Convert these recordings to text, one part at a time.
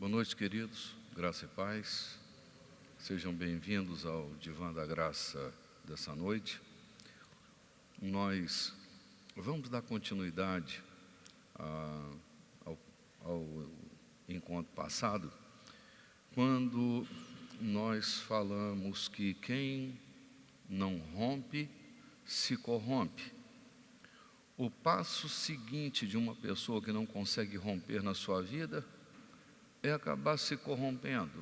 Boa noite, queridos, graça e paz. Sejam bem-vindos ao Divã da Graça dessa noite. Nós vamos dar continuidade ao encontro passado, quando nós falamos que quem não rompe, se corrompe. O passo seguinte de uma pessoa que não consegue romper na sua vida é acabar se corrompendo,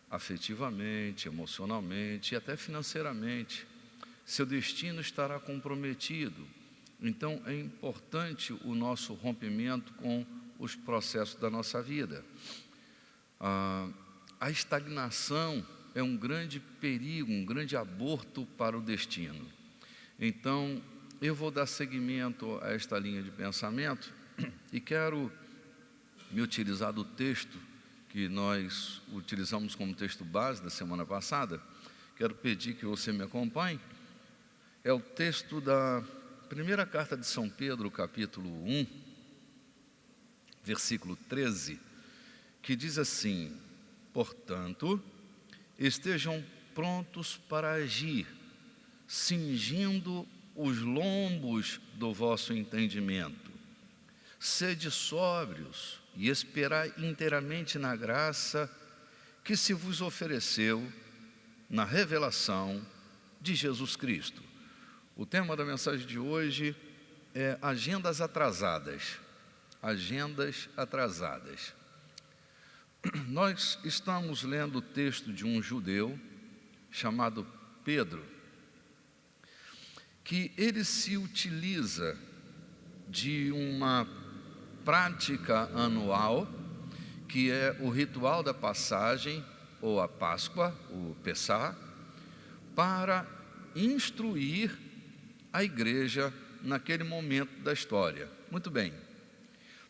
afetivamente, emocionalmente e até financeiramente. Seu destino estará comprometido. Então é importante o nosso rompimento com os processos da nossa vida. A estagnação é um grande perigo, um grande aborto para o destino. Então, eu vou dar seguimento a esta linha de pensamento e quero me utilizar do texto que nós utilizamos como texto base da semana passada. Quero pedir que você me acompanhe. É o texto da primeira carta de São Pedro, capítulo 1, versículo 13, que diz assim: portanto, estejam prontos para agir, cingindo os lombos do vosso entendimento. Sede sóbrios e esperai inteiramente na graça que se vos ofereceu na revelação de Jesus Cristo. O tema da mensagem de hoje é agendas atrasadas. Agendas atrasadas. Nós estamos lendo o texto de um judeu chamado Pedro, que ele se utiliza de uma prática anual, que é o ritual da passagem, ou a Páscoa, o Pessá, para instruir a igreja naquele momento da história. Muito bem.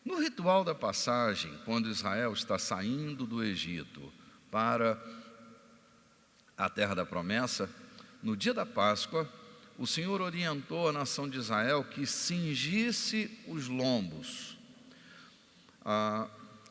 No ritual da passagem, quando Israel está saindo do Egito para a terra da promessa, no dia da Páscoa, o Senhor orientou a nação de Israel que cingisse os lombos.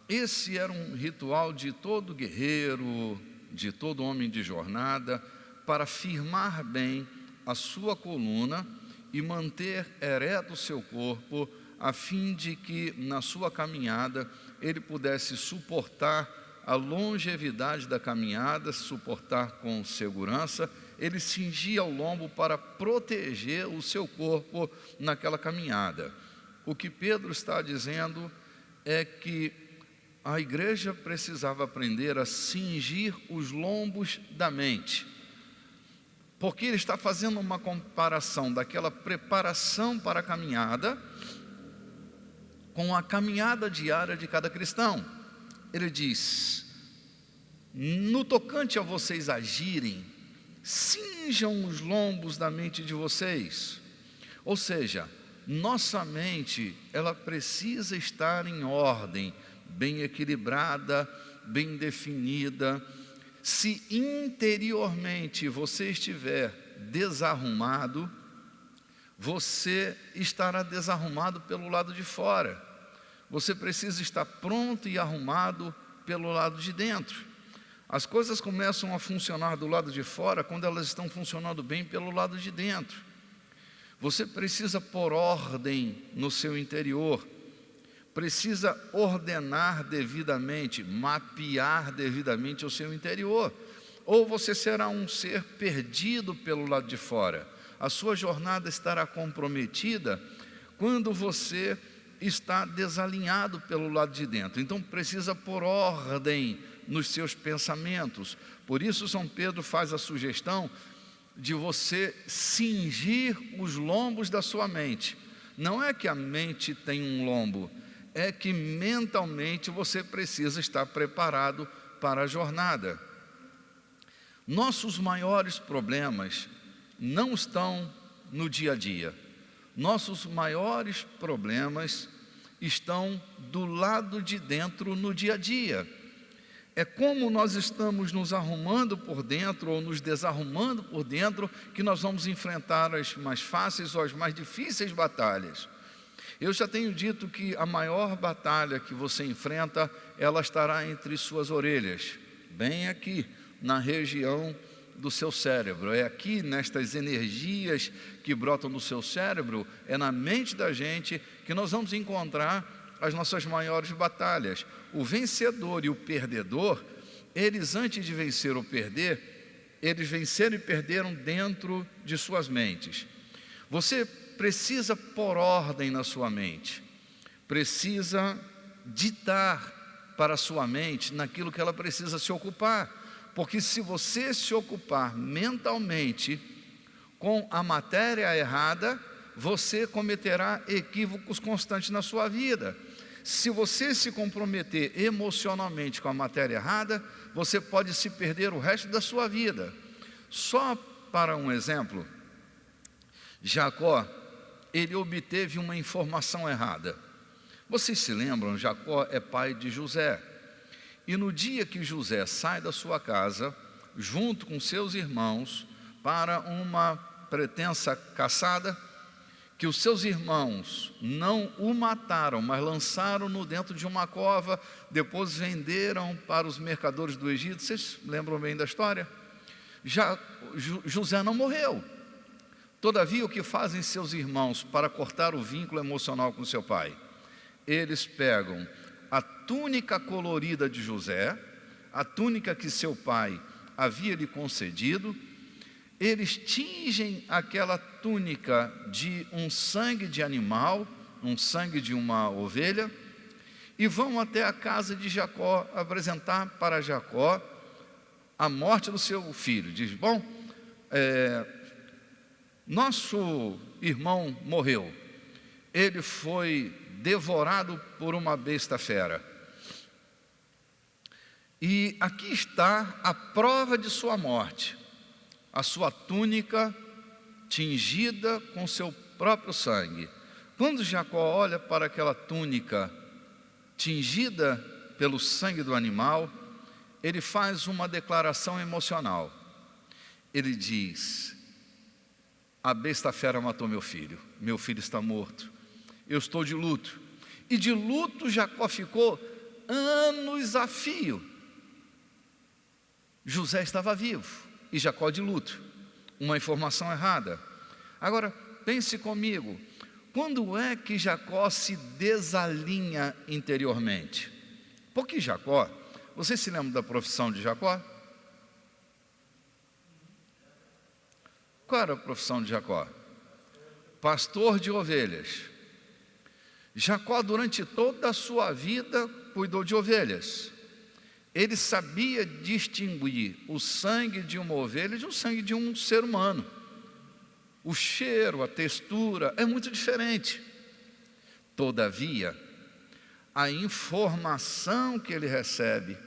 Esse era um ritual de todo guerreiro, de todo homem de jornada, para firmar bem a sua coluna e manter ereto o seu corpo, a fim de que na sua caminhada ele pudesse suportar a longevidade da caminhada, suportar com segurança. Ele cingia o lombo para proteger o seu corpo naquela caminhada. O que Pedro está dizendo é que a igreja precisava aprender a cingir os lombos da mente, porque ele está fazendo uma comparação daquela preparação para a caminhada com a caminhada diária de cada cristão. Ele diz: no tocante a vocês agirem, cinjam os lombos da mente de vocês. Ou seja, nossa mente, ela precisa estar em ordem, bem equilibrada, bem definida. Se interiormente você estiver desarrumado, você estará desarrumado pelo lado de fora. Você precisa estar pronto e arrumado pelo lado de dentro. As coisas começam a funcionar do lado de fora quando elas estão funcionando bem pelo lado de dentro. Você precisa pôr ordem no seu interior, precisa ordenar devidamente, mapear devidamente o seu interior, ou você será um ser perdido pelo lado de fora. A sua jornada estará comprometida quando você está desalinhado pelo lado de dentro. Então precisa pôr ordem nos seus pensamentos. Por isso São Pedro faz a sugestão de você cingir os lombos da sua mente. Não é que a mente tem um lombo, é que mentalmente você precisa estar preparado para a jornada. Nossos maiores problemas não estão no dia a dia. Nossos maiores problemas estão do lado de dentro no dia a dia. É como nós estamos nos arrumando por dentro ou nos desarrumando por dentro que nós vamos enfrentar as mais fáceis ou as mais difíceis batalhas. Eu já tenho dito que a maior batalha que você enfrenta, ela estará entre suas orelhas, bem aqui, na região do seu cérebro. É aqui, nestas energias que brotam do seu cérebro, é na mente da gente que nós vamos encontrar as nossas maiores batalhas. O vencedor e o perdedor, eles antes de vencer ou perder, eles venceram e perderam dentro de suas mentes. Você precisa pôr ordem na sua mente, precisa ditar para a sua mente naquilo que ela precisa se ocupar, porque se você se ocupar mentalmente com a matéria errada, você cometerá equívocos constantes na sua vida. Se você se comprometer emocionalmente com a matéria errada, você pode se perder o resto da sua vida. Só para um exemplo, Jacó, ele obteve uma informação errada. Vocês se lembram, Jacó é pai de José. E no dia que José sai da sua casa, junto com seus irmãos, para uma pretensa caçada, que os seus irmãos não o mataram, mas lançaram-no dentro de uma cova, depois venderam para os mercadores do Egito. Vocês lembram bem da história? José não morreu. Todavia, o que fazem seus irmãos para cortar o vínculo emocional com seu pai? Eles pegam a túnica colorida de José, a túnica que seu pai havia lhe concedido, eles tingem aquela túnica de um sangue de animal, um sangue de uma ovelha, e vão até a casa de Jacó apresentar para Jacó a morte do seu filho. Diz, bom, nosso irmão morreu, ele foi devorado por uma besta fera, e aqui está a prova de sua morte, a sua túnica tingida com seu próprio sangue. Quando Jacó olha para aquela túnica tingida pelo sangue do animal, ele faz uma declaração emocional. Ele diz, a besta fera matou meu filho está morto, eu estou de luto. E de luto Jacó ficou anos a fio. José estava vivo e Jacó de luto, uma informação errada. Agora, pense comigo, quando é que Jacó se desalinha interiormente? Porque Jacó, você se lembra da profissão de Jacó? Qual era a profissão de Jacó? Pastor de ovelhas. Jacó, durante toda a sua vida, cuidou de ovelhas. Ele sabia distinguir o sangue de uma ovelha de um sangue de um ser humano. O cheiro, a textura é muito diferente. Todavia, a informação que ele recebe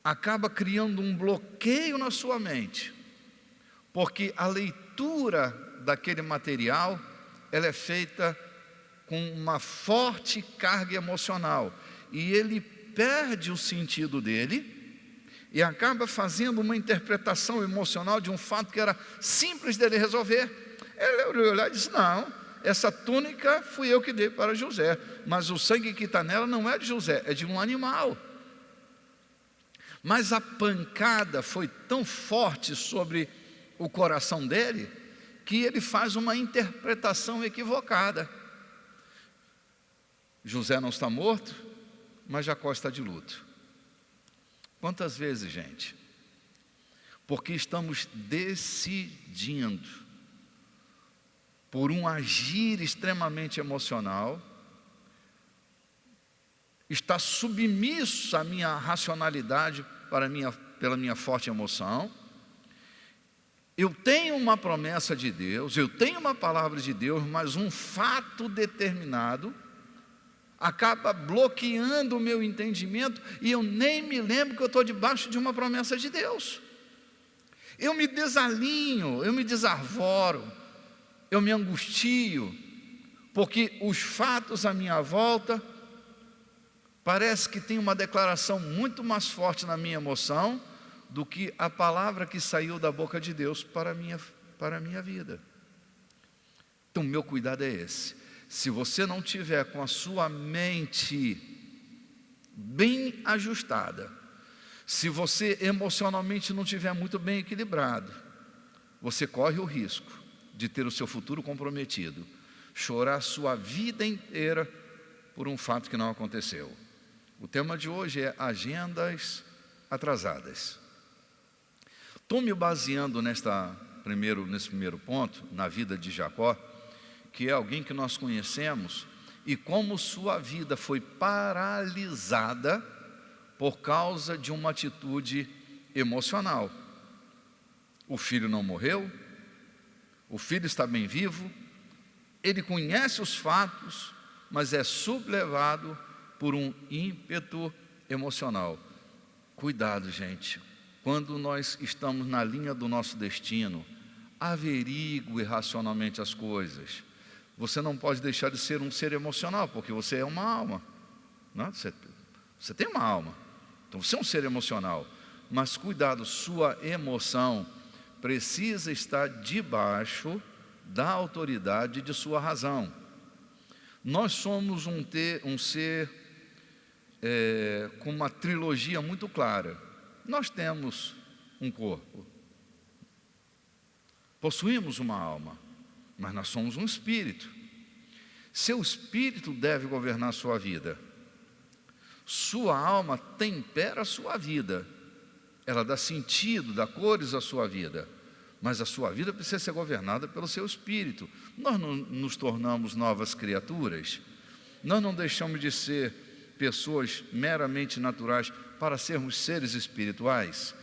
acaba criando um bloqueio na sua mente, porque a leitura daquele material, ela é feita com uma forte carga emocional, e ele perde o sentido dele e acaba fazendo uma interpretação emocional de um fato que era simples dele resolver. Ele olhou e disse, não, essa túnica fui eu que dei para José, mas o sangue que está nela não é de José, é de um animal. Mas a pancada foi tão forte sobre o coração dele, que ele faz uma interpretação equivocada. José não está morto, mas Jacó está de luto. Quantas vezes, gente? Porque estamos decidindo, por um agir extremamente emocional, está submisso à minha racionalidade pela minha forte emoção. Eu tenho uma promessa de Deus, eu tenho uma palavra de Deus, mas um fato determinado acaba bloqueando o meu entendimento, e eu nem me lembro que eu estou debaixo de uma promessa de Deus. Eu me desalinho, eu me desarvoro, eu me angustio, porque os fatos à minha volta parece que tem uma declaração muito mais forte na minha emoção do que a palavra que saiu da boca de Deus para a minha vida. Então, meu cuidado é esse. Se você não tiver com a sua mente bem ajustada, se você emocionalmente não estiver muito bem equilibrado, você corre o risco de ter o seu futuro comprometido, chorar a sua vida inteira por um fato que não aconteceu. O tema de hoje é agendas atrasadas. Estou me baseando nesse primeiro ponto, na vida de Jacó, que é alguém que nós conhecemos, e como sua vida foi paralisada por causa de uma atitude emocional. O filho não morreu, o filho está bem vivo, ele conhece os fatos, mas é sublevado por um ímpeto emocional. Cuidado, gente, quando nós estamos na linha do nosso destino, averigue racionalmente as coisas. Você não pode deixar de ser um ser emocional, porque você é uma alma, não? Você tem uma alma, então você é um ser emocional. Mas cuidado, sua emoção precisa estar debaixo da autoridade de sua razão. Nós somos um ser com uma trilogia muito clara. Nós temos um corpo, possuímos uma alma, mas nós somos um espírito. Seu espírito deve governar a sua vida. Sua alma tempera a sua vida. Ela dá sentido, dá cores à sua vida. Mas a sua vida precisa ser governada pelo seu espírito. Nós não nos tornamos novas criaturas. Nós não deixamos de ser pessoas meramente naturais para sermos seres espirituais.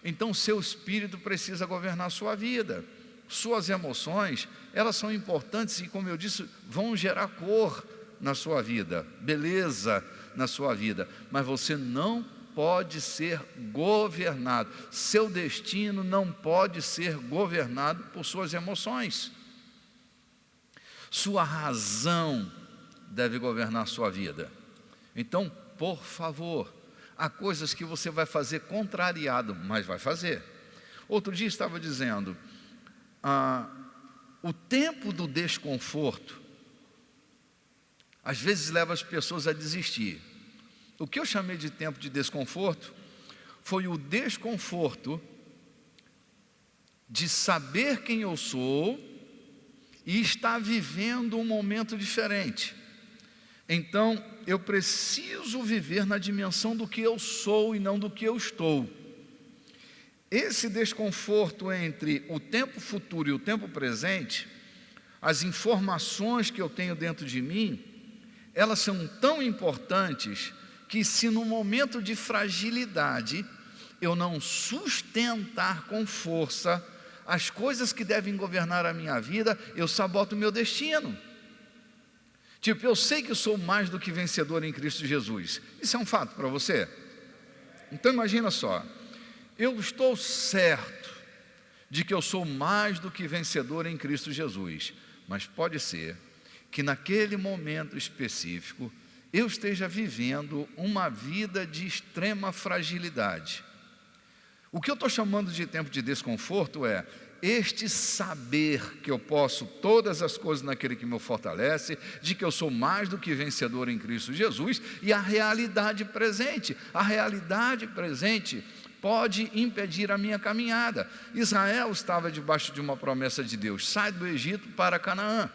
Então, seu espírito precisa governar a sua vida. Suas emoções, elas são importantes e, como eu disse, vão gerar cor na sua vida, beleza na sua vida. Mas você não pode ser governado. Seu destino não pode ser governado por suas emoções. Sua razão deve governar a sua vida. Então, por favor, há coisas que você vai fazer contrariado, mas vai fazer. Outro dia estava dizendo, o tempo do desconforto às vezes leva as pessoas a desistir. O que eu chamei de tempo de desconforto foi o desconforto de saber quem eu sou e estar vivendo um momento diferente. Então, eu preciso viver na dimensão do que eu sou e não do que eu estou. Esse desconforto entre o tempo futuro e o tempo presente, as informações que eu tenho dentro de mim, elas são tão importantes que, se no momento de fragilidade eu não sustentar com força as coisas que devem governar a minha vida, eu saboto o meu destino. Tipo, eu sei que eu sou mais do que vencedor em Cristo Jesus. Isso é um fato para você? Então imagina só, eu estou certo de que eu sou mais do que vencedor em Cristo Jesus, mas pode ser que naquele momento específico eu esteja vivendo uma vida de extrema fragilidade. O que eu estou chamando de tempo de desconforto é este saber que eu posso todas as coisas naquele que me fortalece, de que eu sou mais do que vencedor em Cristo Jesus, e a realidade presente. A realidade presente pode impedir a minha caminhada. Israel estava debaixo de uma promessa de Deus: sai do Egito para Canaã.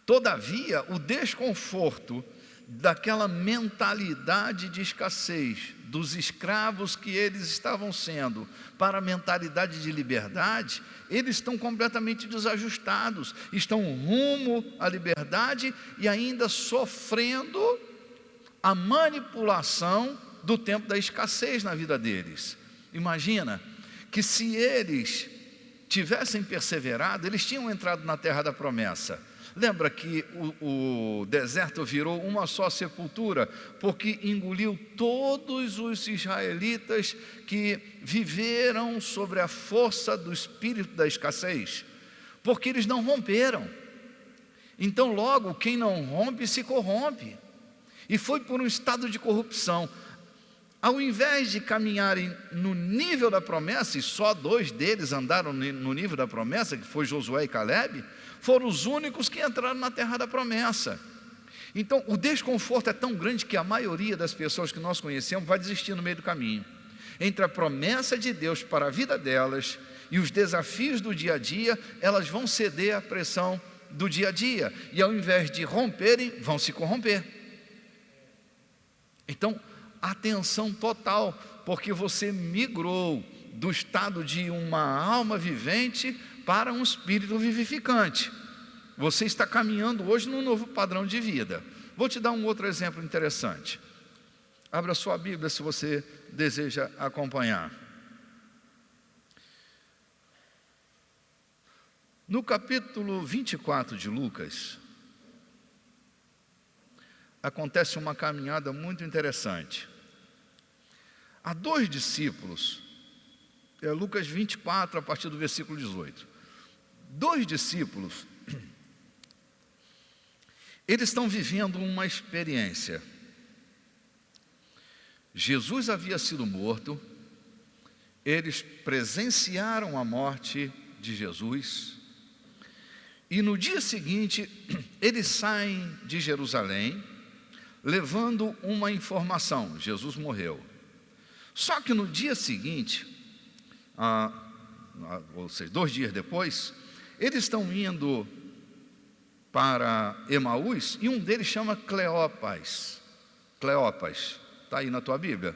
Todavia, o desconforto daquela mentalidade de escassez, dos escravos que eles estavam sendo, para a mentalidade de liberdade, eles estão completamente desajustados, estão rumo à liberdade e ainda sofrendo a manipulação do tempo da escassez na vida deles. Imagina que, se eles tivessem perseverado, eles tinham entrado na terra da promessa. Lembra que o deserto virou uma só sepultura, porque engoliu todos os israelitas que viveram sobre a força do espírito da escassez, porque eles não romperam. Então, logo, quem não rompe se corrompe, e foi por um estado de corrupção. ao invés de caminharem no nível da promessa, e só 2 deles andaram no nível da promessa, que foi Josué e Caleb, foram os únicos que entraram na terra da promessa. Então, o desconforto é tão grande que a maioria das pessoas que nós conhecemos vai desistir no meio do caminho. Entre a promessa de Deus para a vida delas e os desafios do dia a dia, elas vão ceder à pressão do dia a dia, e ao invés de romperem, vão se corromper. Então, atenção total, porque você migrou do estado de uma alma vivente para um espírito vivificante. Você está caminhando hoje num novo padrão de vida. Vou te dar um outro exemplo interessante. Abra sua Bíblia se você deseja acompanhar. No capítulo 24 de Lucas, acontece uma caminhada muito interessante. Há 2 discípulos, Lucas 24, a partir do versículo 18. 2 discípulos, eles estão vivendo uma experiência. Jesus havia sido morto, eles presenciaram a morte de Jesus, e no dia seguinte, eles saem de Jerusalém, levando uma informação: Jesus morreu. Só que no dia seguinte, ou seja, 2 dias depois, eles estão indo para Emaús, e um deles chama Cleopas. Cleopas, está aí na tua Bíblia.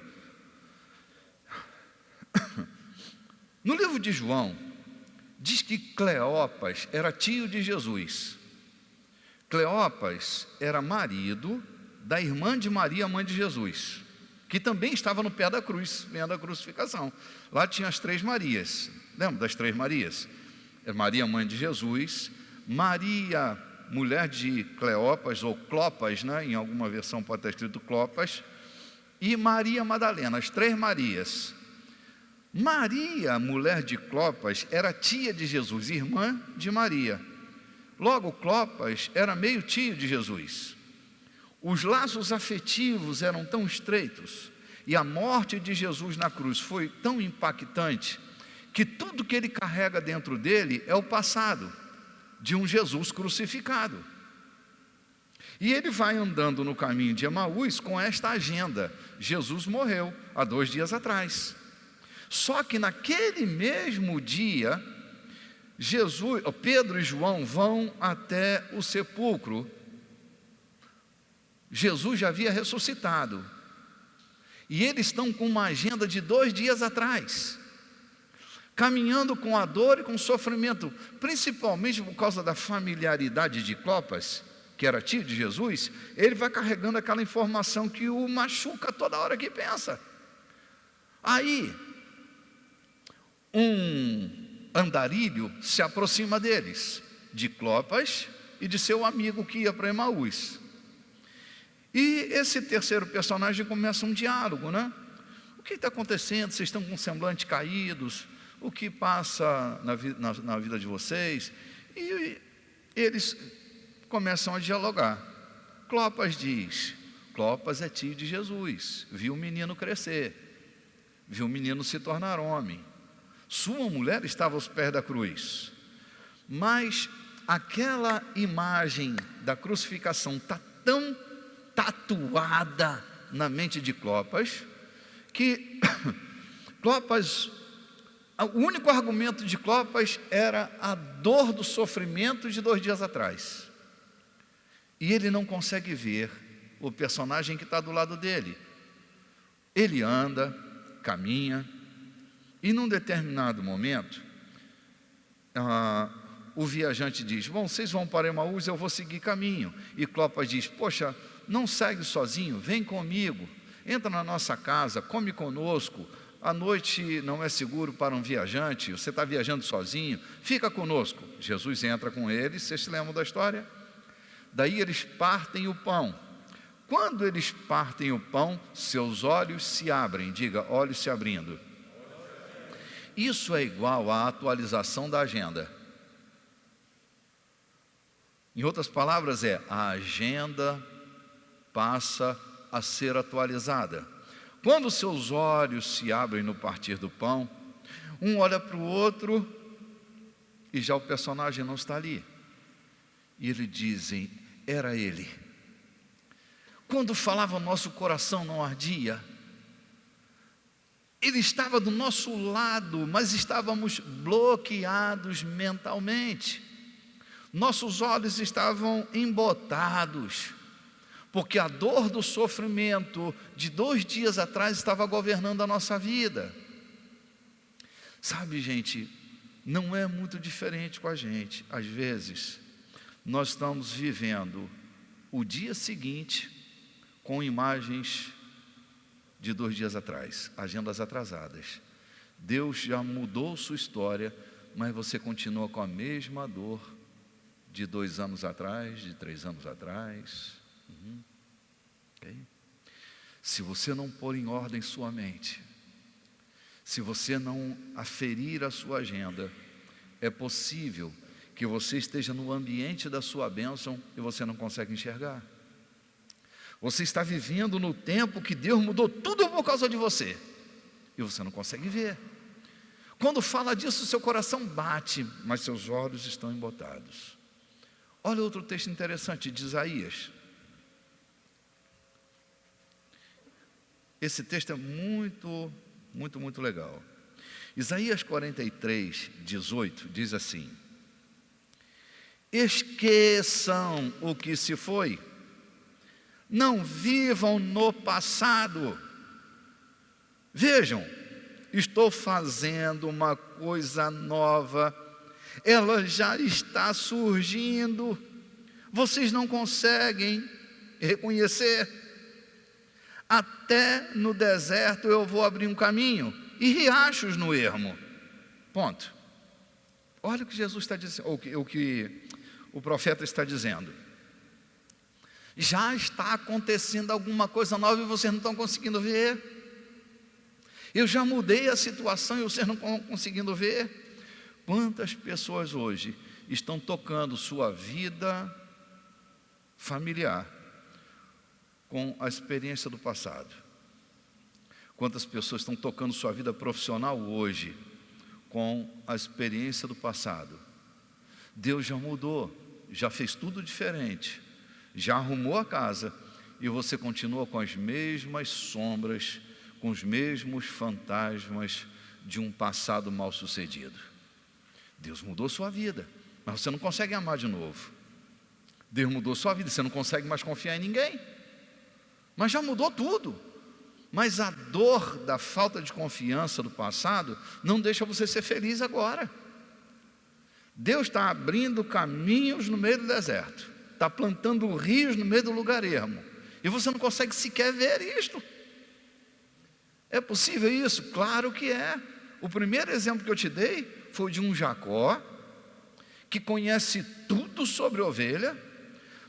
No livro de João, diz que Cleopas era tio de Jesus. Cleopas era marido da irmã de Maria, mãe de Jesus, que também estava no pé da cruz, vendo a crucificação. Lá tinha as 3 Marias, lembra das 3 Marias? Maria, mãe de Jesus, Maria, mulher de Cleopas, ou Clopas, né? Em alguma versão pode estar escrito Clopas, e Maria Madalena, as 3 Marias. Maria, mulher de Clopas, era tia de Jesus, irmã de Maria. Logo, Clopas era meio tio de Jesus. Os laços afetivos eram tão estreitos, e a morte de Jesus na cruz foi tão impactante, que tudo que ele carrega dentro dele é o passado de um Jesus crucificado. E ele vai andando no caminho de Emaús com esta agenda: Jesus morreu há 2 dias atrás. Só que naquele mesmo dia, Pedro e João vão até o sepulcro. Jesus já havia ressuscitado, e eles estão com uma agenda de 2 dias atrás, caminhando com a dor e com o sofrimento, principalmente por causa da familiaridade de Clopas, que era tio de Jesus. Ele vai carregando aquela informação que o machuca toda hora que pensa. Aí, um andarilho se aproxima deles, de Clopas e de seu amigo que ia para Emaús. E esse terceiro personagem começa um diálogo, né? O que está acontecendo? Vocês estão com semblante caídos? O que passa na vida de vocês? E eles começam a dialogar. Clopas diz: Clopas é tio de Jesus, viu o menino crescer, viu o menino se tornar homem. Sua mulher estava aos pés da cruz, mas aquela imagem da crucificação está tão tatuada na mente de Clopas, que Clopas, o único argumento de Clopas era a dor do sofrimento de 2 dias atrás. E ele não consegue ver o personagem que está do lado dele. Ele anda, caminha, e num determinado momento, o viajante diz: bom, vocês vão para Emaús, eu vou seguir caminho. E Clopas diz: poxa, não segue sozinho, vem comigo, entra na nossa casa, come conosco. A noite não é seguro para um viajante, você está viajando sozinho, fica conosco. Jesus entra com eles, vocês se lembram da história? Daí eles partem o pão. Quando eles partem o pão, seus olhos se abrem. Diga: olhos se abrindo. Isso é igual à atualização da agenda. Em outras palavras, a agenda passa a ser atualizada. Quando seus olhos se abrem no partir do pão, um olha para o outro e já o personagem não está ali. E eles dizem, era ele. Quando falava, nosso coração não ardia. Ele estava do nosso lado, mas estávamos bloqueados mentalmente. Nossos olhos estavam embotados, porque a dor do sofrimento de 2 dias atrás estava governando a nossa vida. Sabe, gente, não é muito diferente com a gente. Às vezes, nós estamos vivendo o dia seguinte com imagens de 2 dias atrás, agendas atrasadas. Deus já mudou sua história, mas você continua com a mesma dor de 2 anos atrás, de 3 anos atrás. Okay? Se você não pôr em ordem sua mente, se você não aferir a sua agenda, é possível que você esteja no ambiente da sua bênção e você não consegue enxergar. Você está vivendo no tempo que Deus mudou tudo por causa de você e você não consegue ver. Quando fala disso, seu coração bate, mas seus olhos estão embotados. Olha outro texto interessante de Isaías. Esse texto é muito legal. Isaías 43, 18 diz assim: esqueçam o que se foi, não vivam no passado. Vejam, estou fazendo uma coisa nova, ela já está surgindo, vocês não conseguem reconhecer. Até no deserto eu vou abrir um caminho e riachos no ermo. Ponto. Olha o que Jesus está dizendo, o que o profeta está dizendo. Já está acontecendo alguma coisa nova e vocês não estão conseguindo ver. Eu já mudei a situação e vocês não estão conseguindo ver. Quantas pessoas hoje estão tocando sua vida familiar com a experiência do passado? Quantas pessoas estão tocando sua vida profissional hoje com a experiência do passado? Deus já mudou, já fez tudo diferente, já arrumou a casa e você continua com as mesmas sombras, com os mesmos fantasmas de um passado mal sucedido. Deus mudou sua vida, mas você não consegue amar de novo. Deus mudou sua vida, você não consegue mais confiar em ninguém, mas já mudou tudo. Mas a dor da falta de confiança do passado não deixa você ser feliz agora. Deus está abrindo caminhos no meio do deserto, está plantando rios no meio do lugar ermo, e você não consegue sequer ver isto. É possível isso? Claro que é. O primeiro exemplo que eu te dei foi de um Jacó, que conhece tudo sobre ovelha,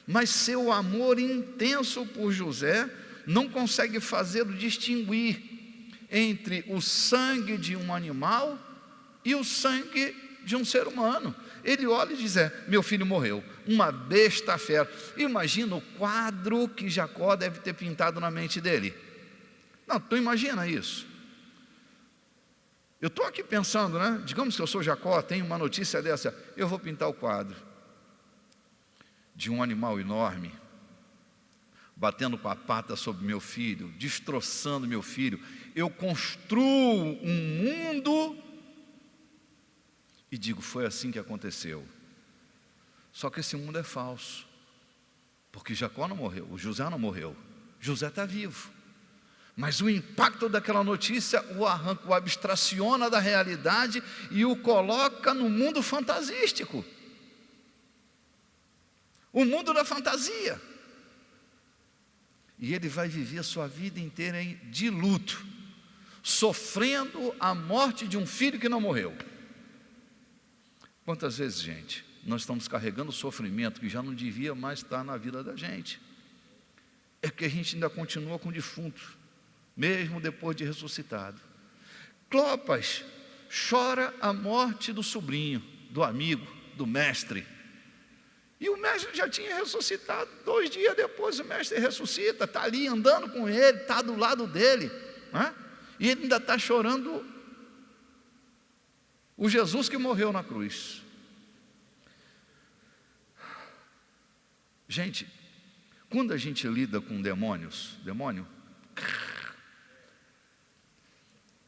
mas seu amor intenso por José não consegue fazê-lo distinguir entre o sangue de um animal e o sangue de um ser humano. Ele olha e diz, meu filho morreu, uma besta fera. Imagina o quadro que Jacó deve ter pintado na mente dele. Não, tu imagina isso. Eu estou aqui pensando, né? Digamos que eu sou Jacó, tenho uma notícia dessa, eu vou pintar o quadro de um animal enorme, batendo com a pata sobre meu filho, destroçando meu filho. Eu construo um mundo e digo, foi assim que aconteceu. Só que esse mundo é falso, porque Jacó não morreu, o José não morreu, José está vivo. Mas o impacto daquela notícia o arranca, o abstraciona da realidade e o coloca no mundo fantasístico, o mundo da fantasia. E ele vai viver a sua vida inteira de luto, sofrendo a morte de um filho que não morreu. Quantas vezes, gente, nós estamos carregando sofrimento que já não devia mais estar na vida da gente? É que a gente ainda continua com o defunto, mesmo depois de ressuscitado. Clopas chora a morte do sobrinho, do amigo, do mestre. E o mestre já tinha ressuscitado. 2 dias depois o mestre ressuscita, está ali andando com ele, está do lado dele. né? E ele ainda está chorando o Jesus que morreu na cruz. Gente, quando a gente lida com demônio,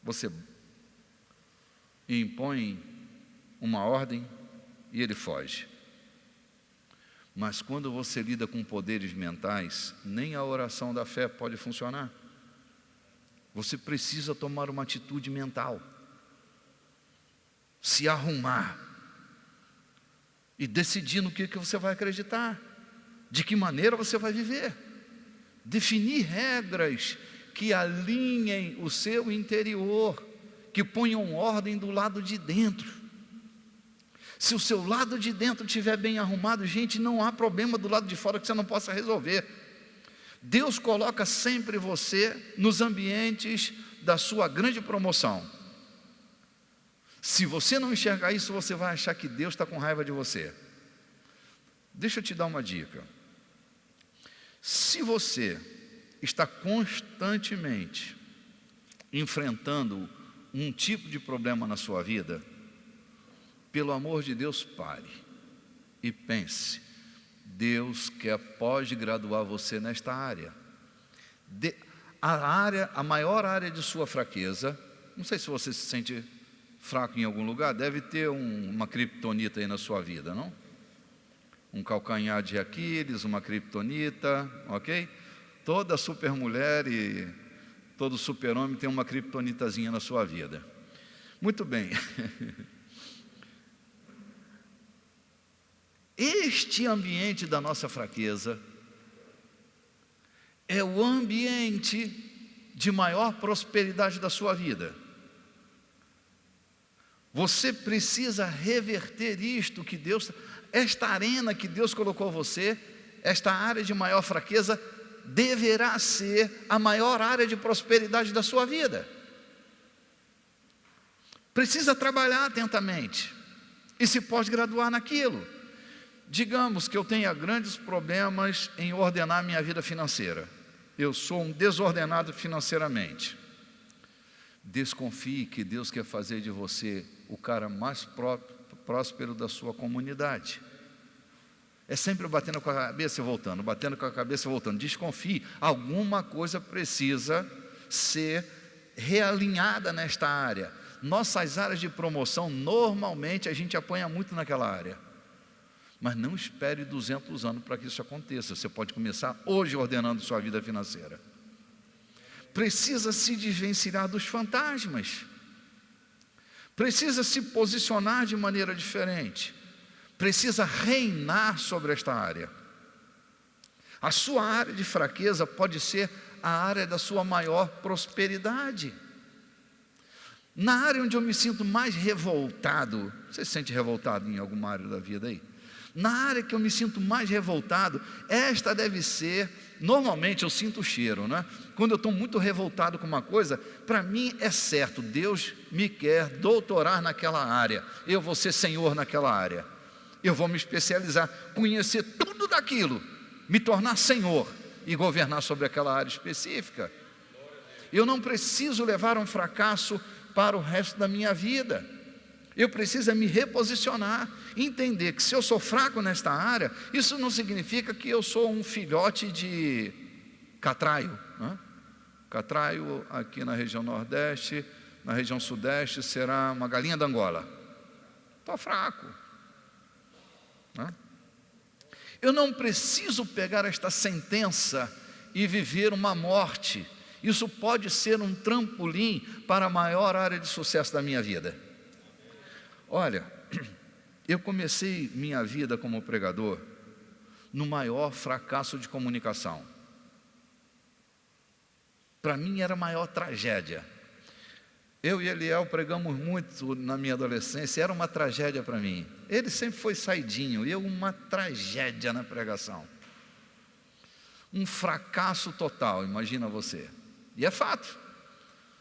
você impõe uma ordem e ele foge. Mas quando você lida com poderes mentais, nem a oração da fé pode funcionar. Você precisa tomar uma atitude mental, se arrumar e decidir no que você vai acreditar, de que maneira você vai viver, definir regras que alinhem o seu interior, que ponham ordem do lado de dentro. Se o seu lado de dentro estiver bem arrumado, gente, não há problema do lado de fora que você não possa resolver. Deus coloca sempre você nos ambientes da sua grande promoção. Se você não enxergar isso, você vai achar que Deus está com raiva de você. Deixa eu te dar uma dica. Se você está constantemente enfrentando um tipo de problema na sua vida, pelo amor de Deus, pare e pense. Deus quer pós-graduar você nesta área. A maior área de sua fraqueza, não sei se você se sente fraco em algum lugar, deve ter uma criptonita aí na sua vida, não? Um calcanhar de Aquiles, uma criptonita, ok? Toda super mulher e todo super homem tem uma criptonitazinha na sua vida. Muito bem. Este ambiente da nossa fraqueza é o ambiente de maior prosperidade da sua vida. Você precisa reverter isto que Deus, esta arena que Deus colocou você, esta área de maior fraqueza, deverá ser a maior área de prosperidade da sua vida. Precisa trabalhar atentamente e se pós-graduar naquilo. Digamos que eu tenha grandes problemas em ordenar minha vida financeira. Eu sou um desordenado financeiramente. Desconfie que Deus quer fazer de você o cara mais próspero da sua comunidade. É sempre batendo com a cabeça e voltando, batendo com a cabeça e voltando. Desconfie, alguma coisa precisa ser realinhada nesta área. Nossas áreas de promoção, normalmente a gente apanha muito naquela área. Mas não espere 200 anos para que isso aconteça. Você pode começar hoje ordenando sua vida financeira. Precisa se desvencilhar dos fantasmas. Precisa se posicionar de maneira diferente. Precisa reinar sobre esta área. A sua área de fraqueza pode ser a área da sua maior prosperidade. Na área onde eu me sinto mais revoltado, você se sente revoltado em alguma área da vida aí? Na área que eu me sinto mais revoltado, esta deve ser, normalmente eu sinto o cheiro, né? Quando eu estou muito revoltado com uma coisa, para mim é certo, Deus me quer doutorar naquela área, eu vou ser senhor naquela área, eu vou me especializar, conhecer tudo daquilo, me tornar senhor e governar sobre aquela área específica. Eu não preciso levar um fracasso para o resto da minha vida. Eu preciso me reposicionar, entender que se eu sou fraco nesta área, isso não significa que eu sou um filhote de catraio, né? Catraio aqui na região nordeste, na região sudeste será uma galinha da Angola. Estou fraco, né? Eu não preciso pegar esta sentença e viver uma morte. Isso pode ser um trampolim para a maior área de sucesso da minha vida. Olha, eu comecei minha vida como pregador no maior fracasso de comunicação. Para mim era a maior tragédia. Eu e Eliel pregamos muito na minha adolescência, era uma tragédia para mim. Ele sempre foi saidinho, eu uma tragédia na pregação. Um fracasso total, imagina você. E é fato.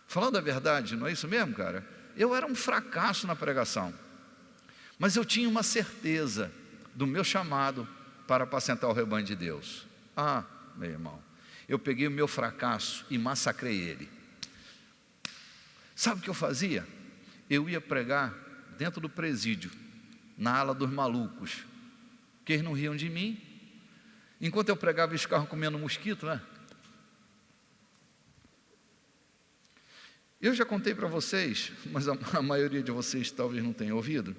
Falando a verdade, não é isso mesmo, cara? Eu era um fracasso na pregação, mas eu tinha uma certeza do meu chamado para apacentar o rebanho de Deus. Ah, meu irmão, eu peguei o meu fracasso e massacrei ele. Sabe o que eu fazia? Eu ia pregar dentro do presídio, na ala dos malucos, que eles não riam de mim. Enquanto eu pregava, eles ficavam comendo mosquito, né? Eu já contei para vocês, mas a maioria de vocês talvez não tenha ouvido.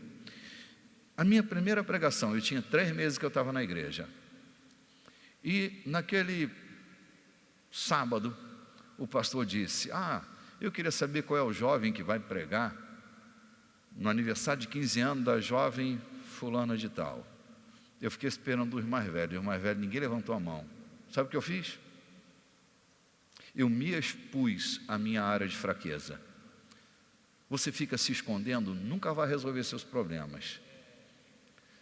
A minha primeira pregação, eu tinha 3 meses que eu estava na igreja. E naquele sábado, o pastor disse: eu queria saber qual é o jovem que vai pregar no aniversário de 15 anos da jovem fulana de tal. Eu fiquei esperando os mais velhos, ninguém levantou a mão. Sabe o que eu fiz? Eu me expus à minha área de fraqueza. Você fica se escondendo, nunca vai resolver seus problemas.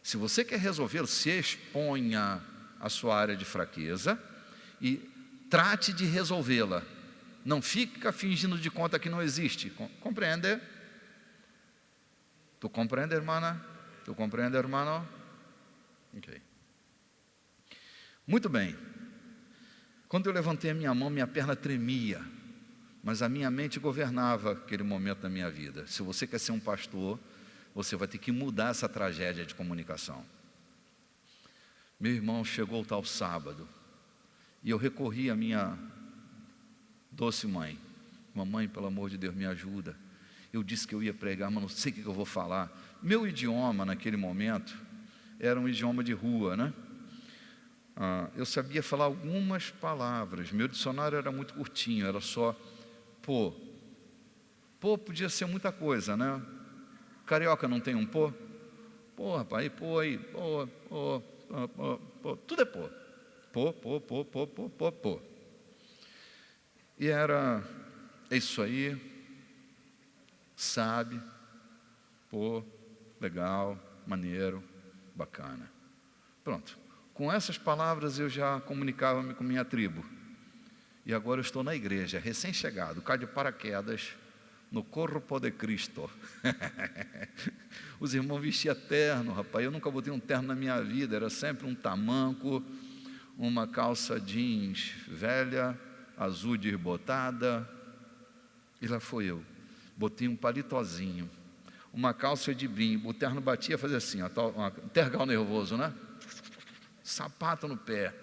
Se você quer resolvê-los, se exponha à sua área de fraqueza e trate de resolvê-la. Não fica fingindo de conta que não existe. Compreende? Tu compreende, irmã? Tu compreende, hermano? Ok. Muito bem. Quando eu levantei a minha mão, minha perna tremia, mas a minha mente governava aquele momento da minha vida. Se você quer ser um pastor, você vai ter que mudar essa tragédia de comunicação. Meu irmão chegou o tal sábado, e eu recorri à minha doce mãe. Mamãe, pelo amor de Deus, me ajuda. Eu disse que eu ia pregar, mas não sei o que eu vou falar. Meu idioma naquele momento era um idioma de rua, né? Eu sabia falar algumas palavras. Meu dicionário era muito curtinho, era só pô. Pô podia ser muita coisa, né? Carioca não tem um pô? Pô, rapaz, pô aí, pô, tudo é pô. Pô. E era isso aí, sabe, pô, legal, maneiro, bacana. Pronto. Com essas palavras eu já comunicava-me com minha tribo. E agora eu estou na igreja, recém-chegado, caio de paraquedas, no corpo de Cristo. Os irmãos vestiam terno, rapaz. Eu nunca botei um terno na minha vida, era sempre um tamanco, uma calça jeans velha, azul desbotada. E lá foi eu. Botei um palitozinho, uma calça de brim, o terno batia, fazia assim, tergal nervoso, né? Sapato no pé,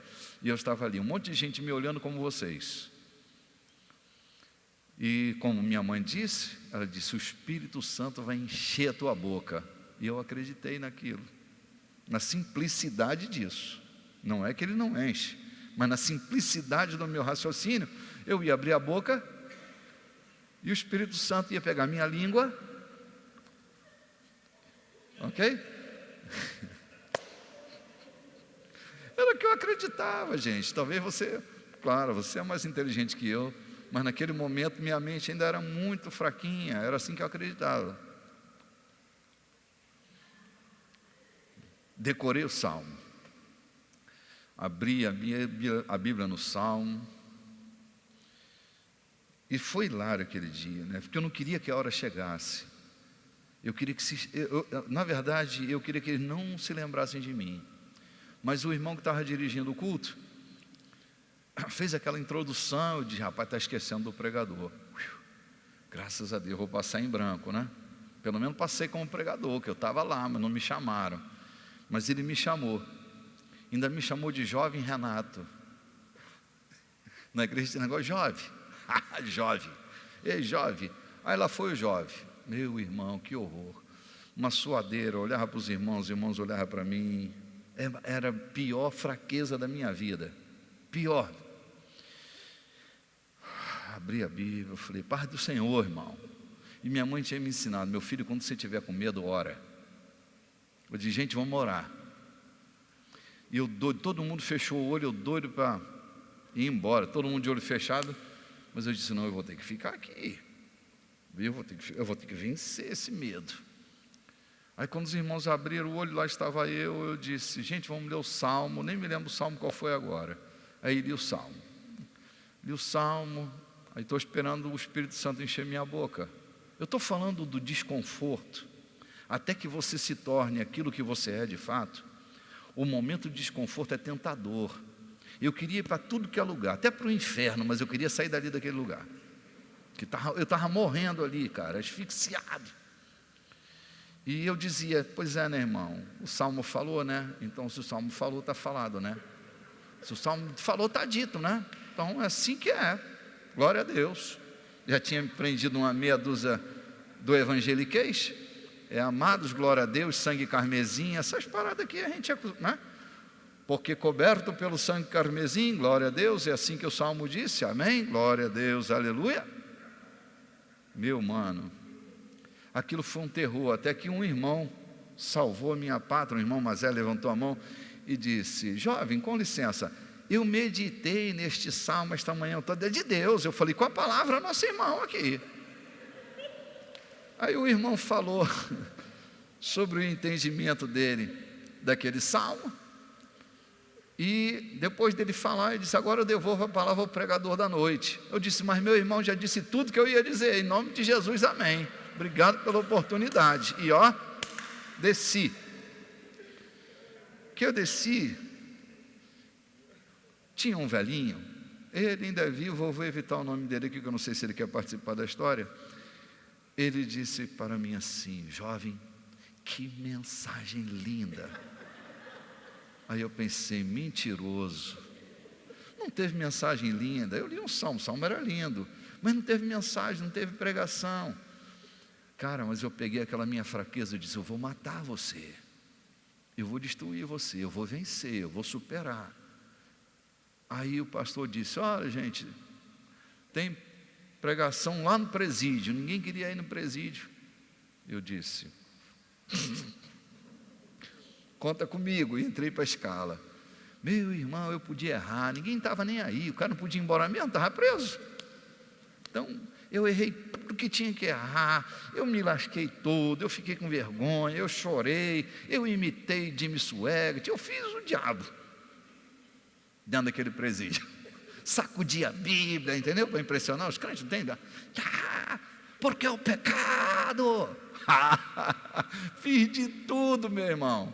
e eu estava ali, um monte de gente me olhando como vocês. E como minha mãe disse, ela disse: o Espírito Santo vai encher a tua boca. E eu acreditei naquilo, na simplicidade disso. Não é que ele não enche, mas na simplicidade do meu raciocínio, eu ia abrir a boca e o Espírito Santo ia pegar minha língua, ok? Era o que eu acreditava, gente. Talvez você, claro, você é mais inteligente que eu, mas naquele momento minha mente ainda era muito fraquinha, era assim que eu acreditava. Decorei o Salmo, abri a Bíblia no Salmo, e foi hilário aquele dia, né? Porque eu não queria que a hora chegasse. Eu queria que na verdade, eu queria que eles não se lembrassem de mim. Mas o irmão que estava dirigindo o culto fez aquela introdução. Eu disse: rapaz, está esquecendo do pregador. Graças a Deus, vou passar em branco, né? Pelo menos passei como pregador, que eu estava lá, mas não me chamaram. Mas ele me chamou, ainda me chamou de jovem Renato. Na igreja tem negócio jovem. Jovem, ei jovem. Aí lá foi o jovem. Meu irmão, que horror. Uma suadeira, olhava para os irmãos olhavam para mim. Era a pior fraqueza da minha vida. Pior. Abri a Bíblia, eu falei: paz do Senhor, irmão. E minha mãe tinha me ensinado: meu filho, quando você estiver com medo, ora. Eu disse: gente, vamos orar. E eu doido, todo mundo fechou o olho, eu doido para ir embora, todo mundo de olho fechado. Mas eu disse: não, eu vou ter que ficar aqui. Eu vou ter que vencer esse medo. Aí quando os irmãos abriram o olho, lá estava eu disse: gente, vamos ler o Salmo. Nem me lembro o Salmo qual foi agora. Aí li o Salmo. Aí estou esperando o Espírito Santo encher minha boca. Eu estou falando do desconforto. Até que você se torne aquilo que você é de fato, o momento de desconforto é tentador. Eu queria ir para tudo que é lugar, até para o inferno, mas eu queria sair dali daquele lugar. eu estava morrendo ali, cara, asfixiado. E eu dizia, pois é, né, irmão, o Salmo falou, né? Então, se o Salmo falou, está falado, né? Se o Salmo falou, está dito, né? Então, é assim que é. Glória a Deus. Já tinha aprendido uma meia dúzia do evangeliquez. Amados, glória a Deus, sangue carmesim, essas paradas aqui a gente é, né? Porque coberto pelo sangue carmesim, glória a Deus, é assim que o Salmo disse, amém? Glória a Deus, aleluia. Meu mano, aquilo foi um terror, até que um irmão salvou a minha pátria, um irmão Mazé levantou a mão e disse, jovem, com licença, eu meditei neste salmo esta manhã toda, é de Deus. Eu falei, com a palavra, nosso irmão aqui. Aí o irmão falou sobre o entendimento dele daquele salmo, e depois dele falar, ele disse, agora eu devolvo a palavra ao pregador da noite. Eu disse, mas meu irmão já disse tudo que eu ia dizer, em nome de Jesus, amém. Obrigado pela oportunidade. E ó, desci. Que eu desci, tinha um velhinho, ele ainda é vivo, eu vou evitar o nome dele aqui, que eu não sei se ele quer participar da história. Ele disse para mim assim, jovem, que mensagem linda. Aí eu pensei, mentiroso, não teve mensagem linda. Eu li um salmo, o salmo era lindo, mas não teve mensagem, não teve pregação. Cara, mas eu peguei aquela minha fraqueza e disse, eu vou matar você, eu vou destruir você, eu vou vencer, eu vou superar. Aí o pastor disse, olha gente, tem pregação lá no presídio, ninguém queria ir no presídio. Eu disse, conta comigo, e entrei para a escala. Meu irmão, eu podia errar, ninguém estava nem aí, o cara não podia ir embora mesmo, estava preso. Então, eu errei tudo que tinha que errar, eu me lasquei todo, eu fiquei com vergonha, eu chorei, eu imitei Jimmy Swaggart, eu fiz o diabo dentro daquele presídio. Sacudi a Bíblia, entendeu? Para impressionar os crentes, entendeu? Porque é o pecado. Fiz de tudo, meu irmão.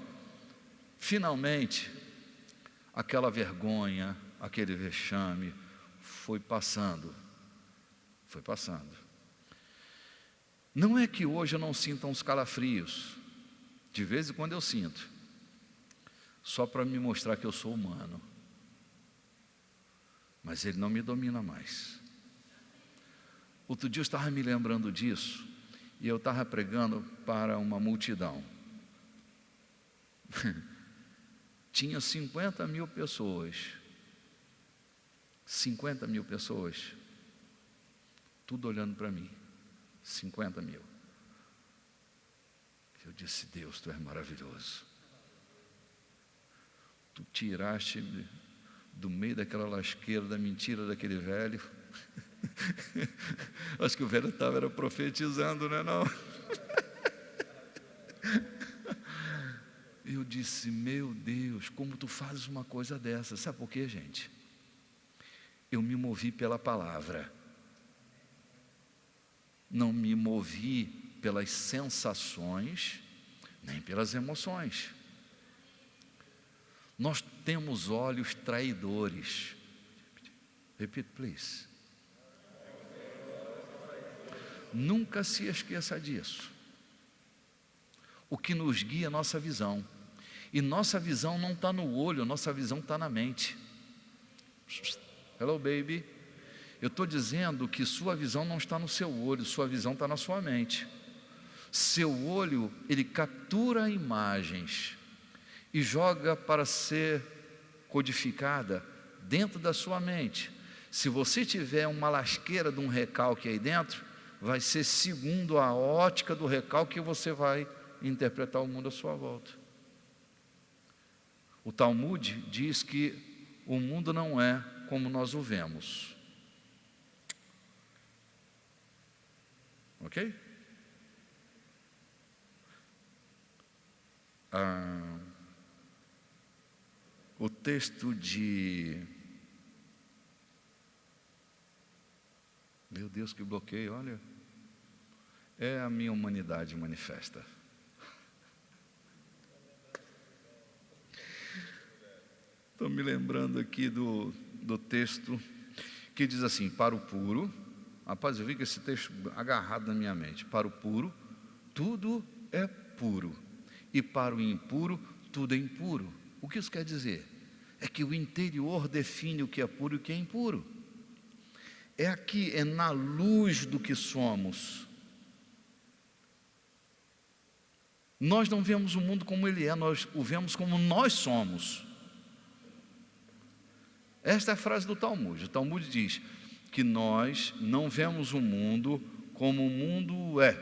Finalmente, aquela vergonha, aquele vexame, foi passando. Foi passando. Não é que hoje eu não sinta uns calafrios, de vez em quando eu sinto, só para me mostrar que eu sou humano. Mas ele não me domina mais. Outro dia eu estava me lembrando disso, e eu estava pregando para uma multidão. Tinha 50 mil pessoas. 50 mil pessoas. Tudo olhando para mim. 50 mil. Eu disse, Deus, Tu és maravilhoso. Tu tiraste do meio daquela lasqueira, da mentira daquele velho. Acho que o velho estava profetizando, né, não? Eu disse, meu Deus, como Tu fazes uma coisa dessa? Sabe por quê, gente? Eu me movi pela palavra. Não me movi pelas sensações, nem pelas emoções. Nós temos olhos traidores. Repeat, please. Nunca se esqueça disso. O que nos guia é a nossa visão. E nossa visão não está no olho, nossa visão está na mente. Hello, baby. Eu estou dizendo que sua visão não está no seu olho, sua visão está na sua mente. Seu olho, ele captura imagens e joga para ser codificada dentro da sua mente. Se você tiver uma lasqueira de um recalque aí dentro, vai ser segundo a ótica do recalque que você vai interpretar o mundo à sua volta. O Talmud diz que o mundo não é como nós o vemos. Ok? O texto de... Meu Deus, que bloqueio, olha. É a minha humanidade manifesta. Estou me lembrando aqui do texto que diz assim, para o puro, Rapaz, eu vi que esse texto agarrado na minha mente. Para o puro, tudo é puro. E para o impuro, tudo é impuro. O que isso quer dizer? É que o interior define o que é puro e o que é impuro. É aqui, é na luz do que somos. Nós não vemos o mundo como ele é, nós o vemos como nós somos. Esta é a frase do Talmud. O Talmud diz que nós não vemos o mundo como o mundo é.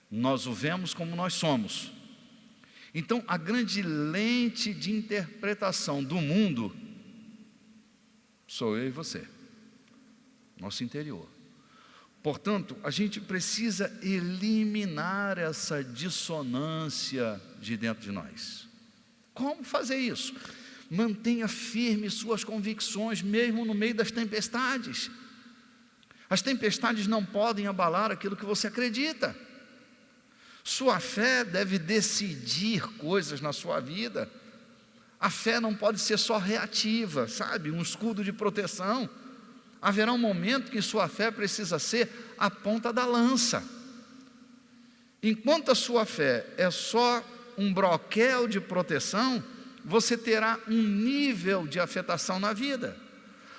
Nós o vemos como nós somos. Então, a grande lente de interpretação do mundo sou eu e você, nosso interior. Portanto, a gente precisa eliminar essa dissonância de dentro de nós. Como fazer isso? Mantenha firme suas convicções, mesmo no meio das tempestades. As tempestades não podem abalar aquilo que você acredita. Sua fé deve decidir coisas na sua vida. A fé não pode ser só reativa, sabe? Um escudo de proteção. Haverá um momento que sua fé precisa ser a ponta da lança. Enquanto a sua fé é só um broquel de proteção, você terá um nível de afetação na vida.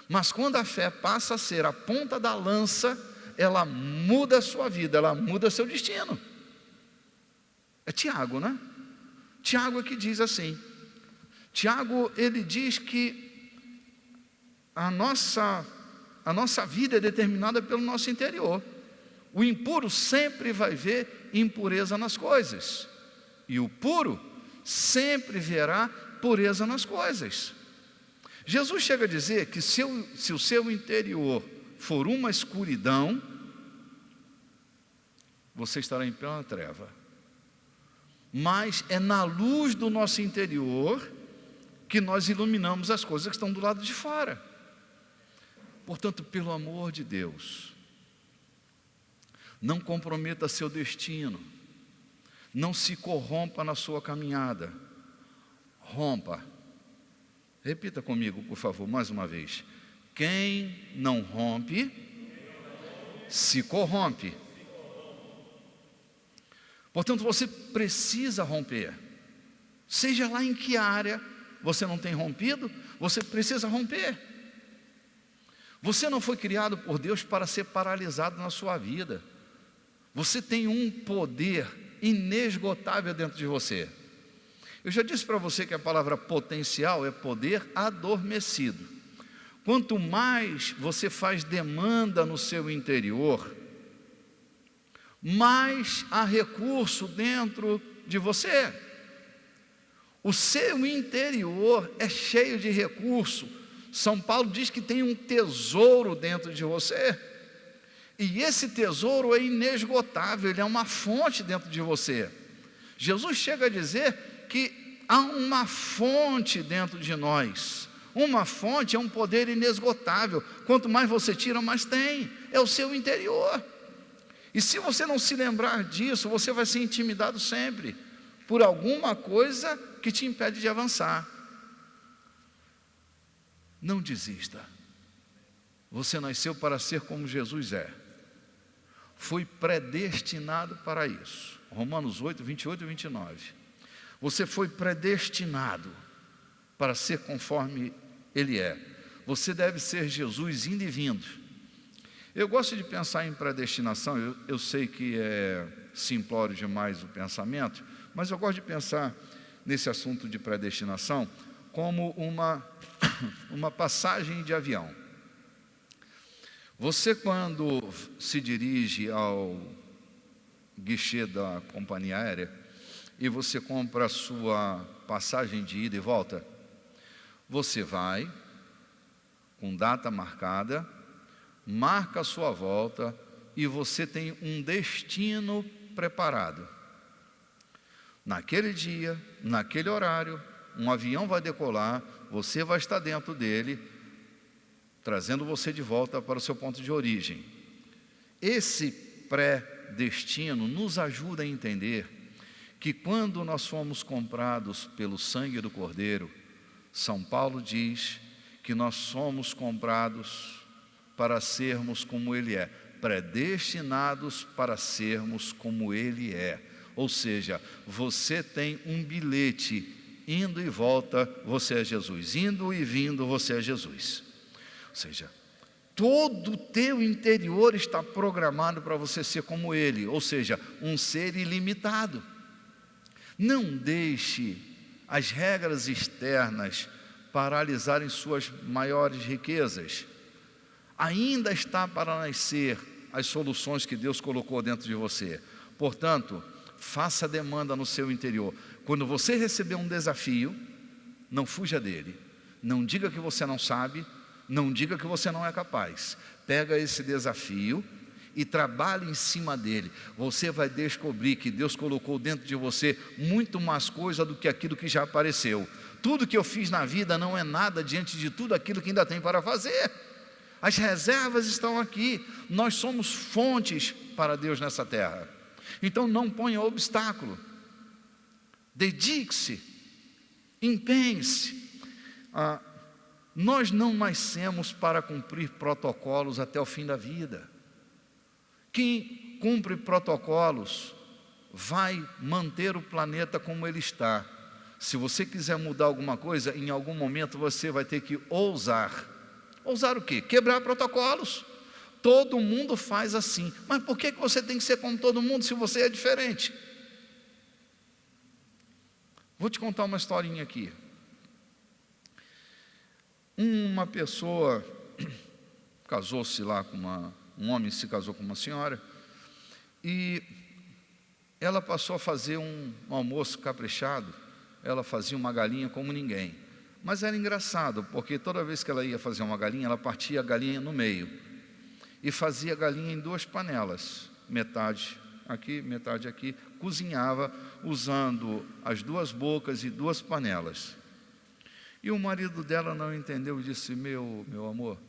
Mas quando a fé passa a ser a ponta da lança, ela muda a sua vida, ela muda seu destino. É Tiago, né? Tiago é que diz assim. Tiago, ele diz que a nossa vida é determinada pelo nosso interior. O impuro sempre vai ver impureza nas coisas. E o puro sempre verá pureza nas coisas. Jesus chega a dizer que se o seu interior for uma escuridão, você estará em plena treva. Mas é na luz do nosso interior que nós iluminamos as coisas que estão do lado de fora. Portanto, pelo amor de Deus, não comprometa seu destino, não se corrompa na sua caminhada, rompa. Repita comigo, por favor, mais uma vez. Quem não rompe, se corrompe. Portanto, você precisa romper. Seja lá em que área você não tem rompido, você precisa romper. Você não foi criado por Deus para ser paralisado na sua vida. Você tem um poder inesgotável dentro de você. Eu já disse para você que a palavra potencial é poder adormecido. Quanto mais você faz demanda no seu interior, mais há recurso dentro de você. O seu interior é cheio de recurso. São Paulo diz que tem um tesouro dentro de você. E esse tesouro é inesgotável, ele é uma fonte dentro de você. Jesus chega a dizer que há uma fonte dentro de nós. Uma fonte é um poder inesgotável. Quanto mais você tira, mais tem. É o seu interior. E se você não se lembrar disso, você vai ser intimidado sempre por alguma coisa que te impede de avançar. Não desista. Você nasceu para ser como Jesus é. Foi predestinado para isso. Romanos 8, 28 e 29. Você foi predestinado para ser conforme Ele é. Você deve ser Jesus indo e vindo. Eu gosto de pensar em predestinação, eu sei que é simplório demais o pensamento, mas eu gosto de pensar nesse assunto de predestinação como uma passagem de avião. Você, quando se dirige ao guichê da companhia aérea e você compra a sua passagem de ida e volta, você vai com data marcada, marca a sua volta e você tem um destino preparado. Naquele dia, naquele horário, um avião vai decolar, você vai estar dentro dele, trazendo você de volta para o seu ponto de origem. Esse pré-destino nos ajuda a entender que quando nós fomos comprados pelo sangue do Cordeiro, São Paulo diz que nós somos comprados para sermos como Ele é. Predestinados para sermos como Ele é. Ou seja, você tem um bilhete, indo e volta, você é Jesus. Indo e vindo, você é Jesus. Ou seja, todo o teu interior está programado para você ser como Ele. Ou seja, um ser ilimitado. Não deixe as regras externas paralisarem suas maiores riquezas. Ainda está para nascer as soluções que Deus colocou dentro de você. Portanto, faça demanda no seu interior. Quando você receber um desafio, não fuja dele. Não diga que você não sabe, não diga que você não é capaz. Pega esse desafio e trabalhe em cima dele. Você vai descobrir que Deus colocou dentro de você muito mais coisa do que aquilo que já apareceu. Tudo que eu fiz na vida não é nada diante de tudo aquilo que ainda tem para fazer. As reservas estão aqui. Nós somos fontes para Deus nessa terra. Então não ponha obstáculo. Dedique-se. Empenhe-se. Nós não nascemos para cumprir protocolos até o fim da vida. Quem cumpre protocolos vai manter o planeta como ele está. Se você quiser mudar alguma coisa, em algum momento você vai ter que ousar. Ousar o quê? Quebrar protocolos. Todo mundo faz assim. Mas por que você tem que ser como todo mundo se você é diferente? Vou te contar uma historinha aqui. Uma pessoa casou-se lá com um homem se casou com uma senhora, e ela passou a fazer um almoço caprichado. Ela fazia uma galinha como ninguém. Mas era engraçado, porque toda vez que ela ia fazer uma galinha, ela partia a galinha no meio e fazia a galinha em 2 panelas, metade aqui, metade aqui, cozinhava usando as 2 bocas e 2 panelas. E o marido dela não entendeu e disse: meu amor,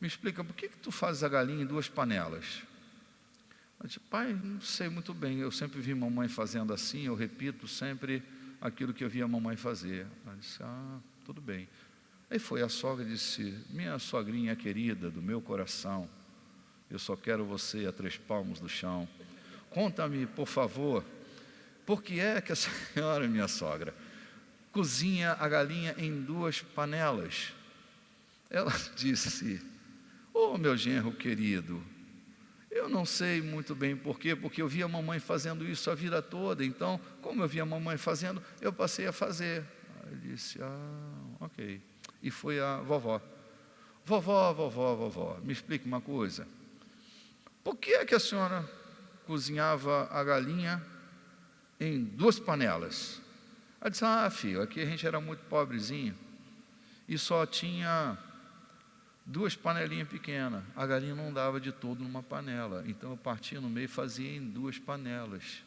me explica, por que tu fazes a galinha em 2 panelas? Eu disse: pai, não sei muito bem, eu sempre vi mamãe fazendo assim, eu repito sempre aquilo que eu vi a mamãe fazer. Ela disse: tudo bem. Aí foi a sogra e disse: minha sogrinha querida do meu coração, eu só quero você a 3 palmos do chão. Conta-me, por favor, por que é que a senhora, minha sogra, cozinha a galinha em 2 panelas? Ela disse: meu genro querido, eu não sei muito bem porquê, porque eu vi a mamãe fazendo isso a vida toda. Então, como eu vi a mamãe fazendo, eu passei a fazer. Aí ele disse: ok. E foi a vovó. Vovó, me explique uma coisa. Por que é que a senhora cozinhava a galinha em 2 panelas? Ela disse: filho, aqui a gente era muito pobrezinho e só tinha 2 panelinhas pequenas. A galinha não dava de todo numa panela, então eu partia no meio e fazia em 2 panelas.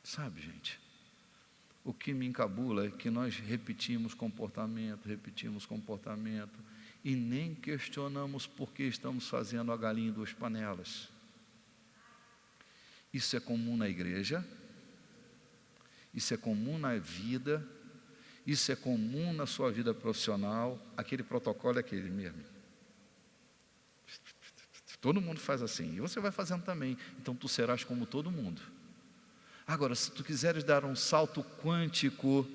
Sabe, gente, o que me encabula é que nós repetimos comportamento e nem questionamos por que estamos fazendo a galinha em 2 panelas. Isso é comum na igreja, isso é comum na vida, isso é comum na sua vida profissional. Aquele protocolo é aquele mesmo. Todo mundo faz assim, e você vai fazendo também. Então tu serás como todo mundo. Agora, se tu quiseres dar um salto quântico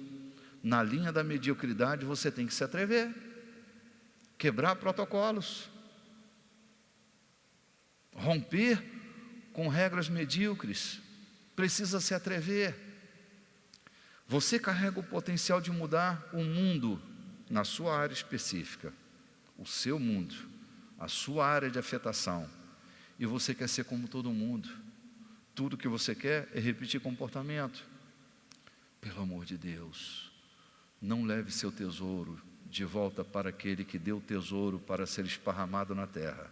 na linha da mediocridade, você tem que se atrever, quebrar protocolos, romper com regras medíocres. Precisa se atrever. Você carrega o potencial de mudar o mundo na sua área específica, o seu mundo, a sua área de afetação, e você quer ser como todo mundo. Tudo que você quer é repetir comportamento. Pelo amor de Deus, não leve seu tesouro de volta para aquele que deu o tesouro para ser esparramado na terra.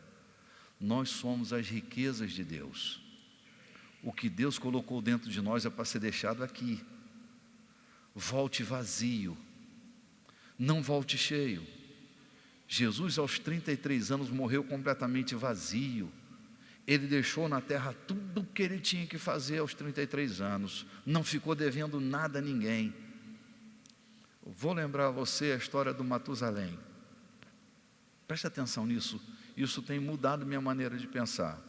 Nós somos as riquezas de Deus. O que Deus colocou dentro de nós é para ser deixado aqui. Volte vazio, não volte cheio. Jesus, aos 33 anos, morreu completamente vazio. Ele deixou na terra tudo o que ele tinha que fazer aos 33 anos. Não ficou devendo nada a ninguém. Vou lembrar a você a história do Matusalém. Preste atenção nisso. Isso tem mudado minha maneira de pensar.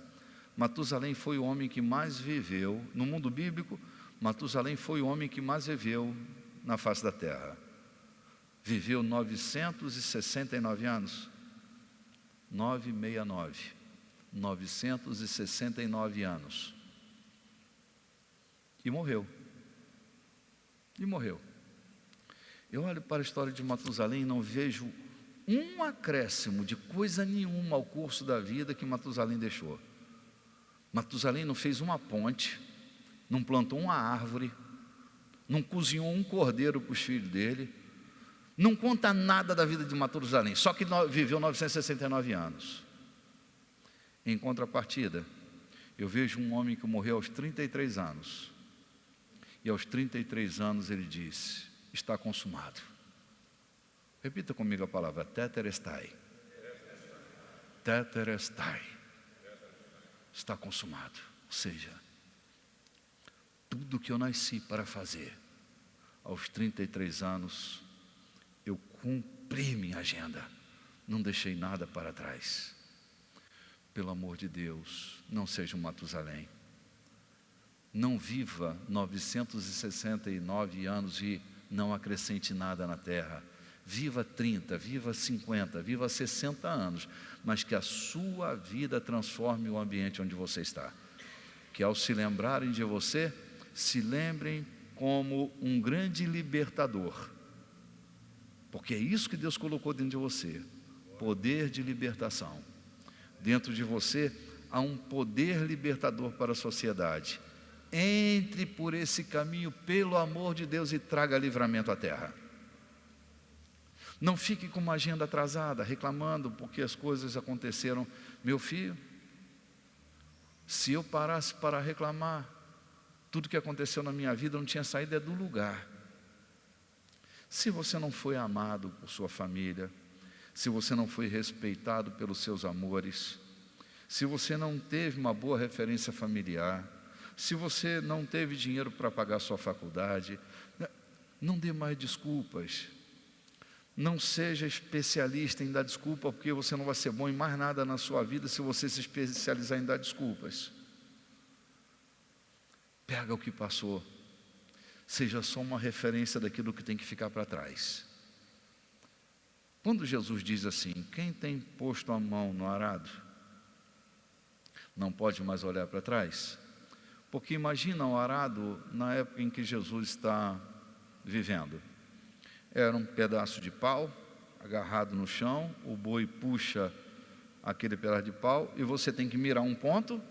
Matusalém foi o homem que mais viveu. No mundo bíblico, Matusalém foi o homem que mais viveu na face da terra. Viveu 969 anos. 969. 969 anos. E morreu. Eu olho para a história de Matusalém e não vejo um acréscimo de coisa nenhuma ao curso da vida que Matusalém deixou. Matusalém não fez uma ponte, não plantou uma árvore, não cozinhou um cordeiro para os filhos dele, não conta nada da vida de Matusalém, só que viveu 969 anos. Em contrapartida, eu vejo um homem que morreu aos 33 anos, e aos 33 anos ele disse: está consumado. Repita comigo a palavra tetelestai. Tetelestai. Está consumado. Ou seja, tudo que eu nasci para fazer, aos 33 anos, eu cumpri minha agenda. Não deixei nada para trás. Pelo amor de Deus, não seja um Matusalém. Não viva 969 anos e não acrescente nada na terra. Viva 30, viva 50, viva 60 anos, mas que a sua vida transforme o ambiente onde você está. Que ao se lembrarem de você, se lembrem como um grande libertador. Porque é isso que Deus colocou dentro de você, poder de libertação. Dentro de você há um poder libertador para a sociedade. Entre por esse caminho, pelo amor de Deus, e traga livramento à terra. Não fique com uma agenda atrasada, reclamando porque as coisas aconteceram. Meu filho, se eu parasse para reclamar, tudo que aconteceu na minha vida não tinha saído do lugar. Se você não foi amado por sua família, se você não foi respeitado pelos seus amores, se você não teve uma boa referência familiar, se você não teve dinheiro para pagar sua faculdade, não dê mais desculpas. Não seja especialista em dar desculpa, porque você não vai ser bom em mais nada na sua vida se você se especializar em dar desculpas. Pega o que passou. Seja só uma referência daquilo que tem que ficar para trás. Quando Jesus diz assim: quem tem posto a mão no arado, não pode mais olhar para trás. Porque imagina o arado na época em que Jesus está vivendo. Era um pedaço de pau agarrado no chão, o boi puxa aquele pedaço de pau e você tem que mirar um ponto,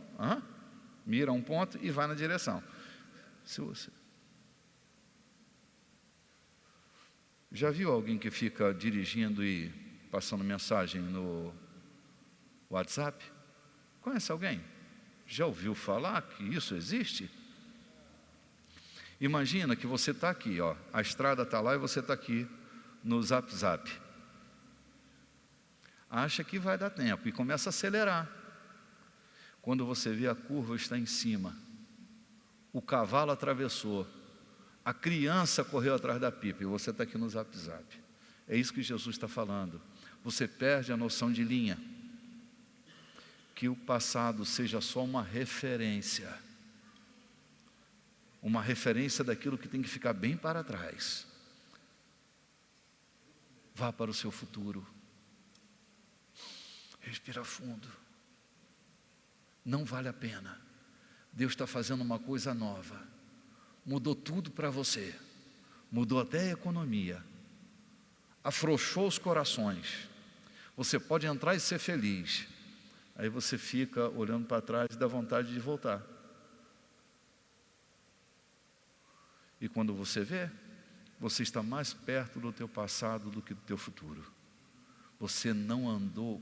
mira um ponto e vai na direção. Se você já viu alguém que fica dirigindo e passando mensagem no WhatsApp? Conhece alguém? Já ouviu falar que isso existe? Imagina que você está aqui, a estrada está lá e você está aqui no Zap. Acha que vai dar tempo e começa a acelerar. Quando você vê, a curva está em cima, o cavalo atravessou, a criança correu atrás da pipa e você está aqui no Zap. É isso que Jesus está falando. Você perde a noção de linha. Que o passado seja só uma referência daquilo que tem que ficar bem para trás. Vá para o seu futuro. Respira fundo. Não vale a pena. Deus está fazendo uma coisa nova. Mudou tudo para você. Mudou até a economia. Afrouxou os corações. Você pode entrar e ser feliz. Aí você fica olhando para trás e dá vontade de voltar. E quando você vê, você está mais perto do teu passado do que do teu futuro. Você não andou